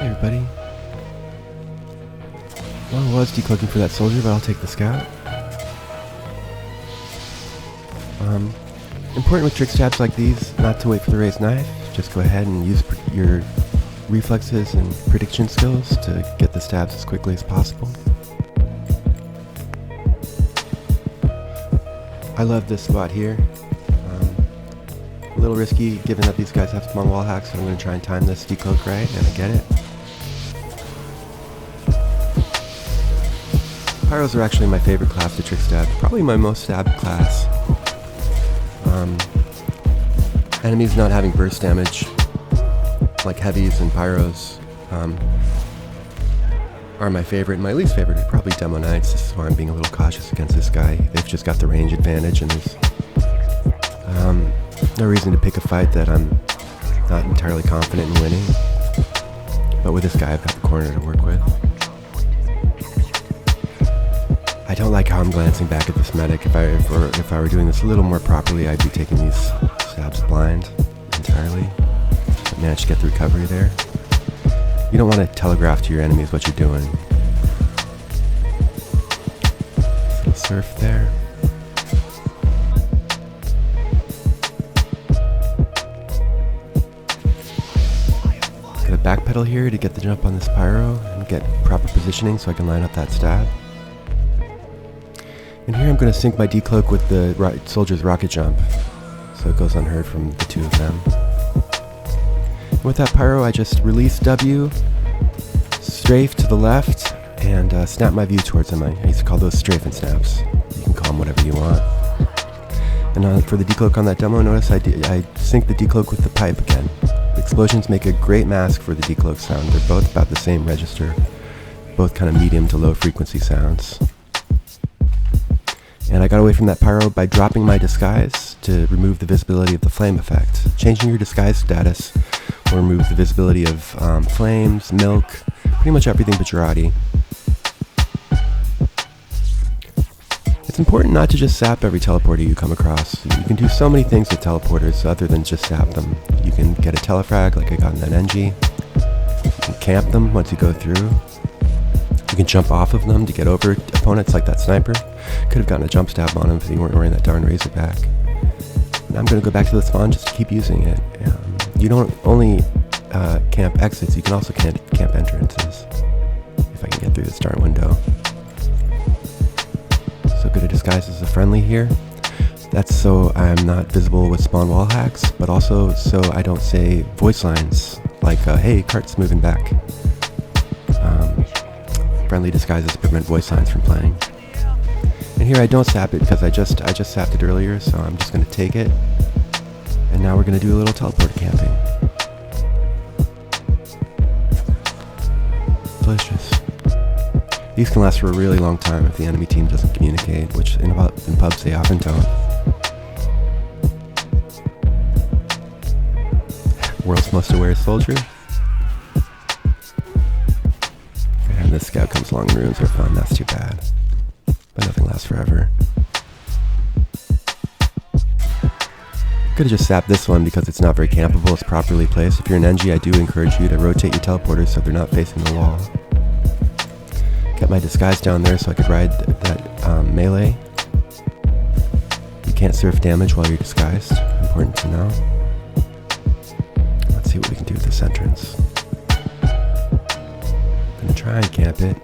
everybody. Well, I was decloaking for that soldier, but I'll take the scout. Important with trick stabs like these, not to wait for the raised knife. Just go ahead and use your reflexes and prediction skills to get the stabs as quickly as possible. I love this spot here. A little risky given that these guys have spawn wall hacks, so I'm going to try and time this decloak right, and I get it. Pyros are actually my favorite class to trick stab, probably my most stabbed class. Enemies not having burst damage, like heavies and pyros, are my favorite. My least favorite are probably demo knights. This is why I'm being a little cautious against this guy. They've just got the range advantage, and there's no reason to pick a fight that I'm not entirely confident in winning. But with this guy, I've got the corner to work with. I don't like how I'm glancing back at this medic. If I were doing this a little more properly, I'd be taking these stabs blind entirely. I managed to get the recovery there. You don't want to telegraph to your enemies what you're doing. Little surf there. Got a backpedal here to get the jump on this pyro and get proper positioning so I can line up that stab. And here I'm going to sync my decloak with the soldier's rocket jump, so it goes unheard from the two of them. And with that pyro, I just release W, strafe to the left, and snap my view towards him. I used to call those strafing snaps. You can call them whatever you want. And for the decloak on that demo, notice I sync the decloak with the pipe again. The explosions make a great mask for the decloak sound. They're both about the same register, both kind of medium to low frequency sounds. And I got away from that pyro by dropping my disguise to remove the visibility of the flame effect. Changing your disguise status will remove the visibility of flames, milk, pretty much everything but Jarati. It's important not to just sap every teleporter you come across. You can do so many things with teleporters other than just sap them. You can get a telefrag like I got in that NG. You can camp them once you go through. You can jump off of them to get over opponents like that sniper. Could have gotten a jump stab on him if he weren't wearing that darn Razorback. Now I'm going to go back to the spawn just to keep using it. You don't only camp exits, you can also camp entrances. If I can get through this darn window. So good a disguise as a friendly here. That's so I'm not visible with spawn wall hacks, but also so I don't say voice lines like, hey, cart's moving back. Friendly disguises prevent voice lines from playing. And here I don't sap it because I just sapped it earlier, so I'm just going to take it. And now we're going to do a little teleport camping. Delicious. These can last for a really long time if the enemy team doesn't communicate, which in pubs they often don't. World's most aware soldier. And this scout comes along and ruins our fun. That's too bad. But nothing lasts forever. Could have just sapped this one because it's not very campable. It's properly placed. If you're an NG, I do encourage you to rotate your teleporters so they're not facing the wall. Get my disguise down there so I could ride that melee. You can't surf damage while you're disguised. Important to know. Let's see what we can do with this entrance. Gonna try and camp it.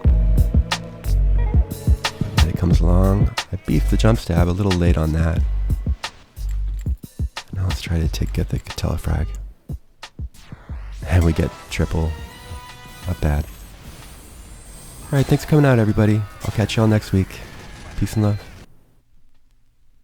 Then it comes along. I beefed the jump stab a little late on that. Now let's try to get the telefrag. And we get triple. Not bad. Alright, thanks for coming out, everybody. I'll catch y'all next week. Peace and love.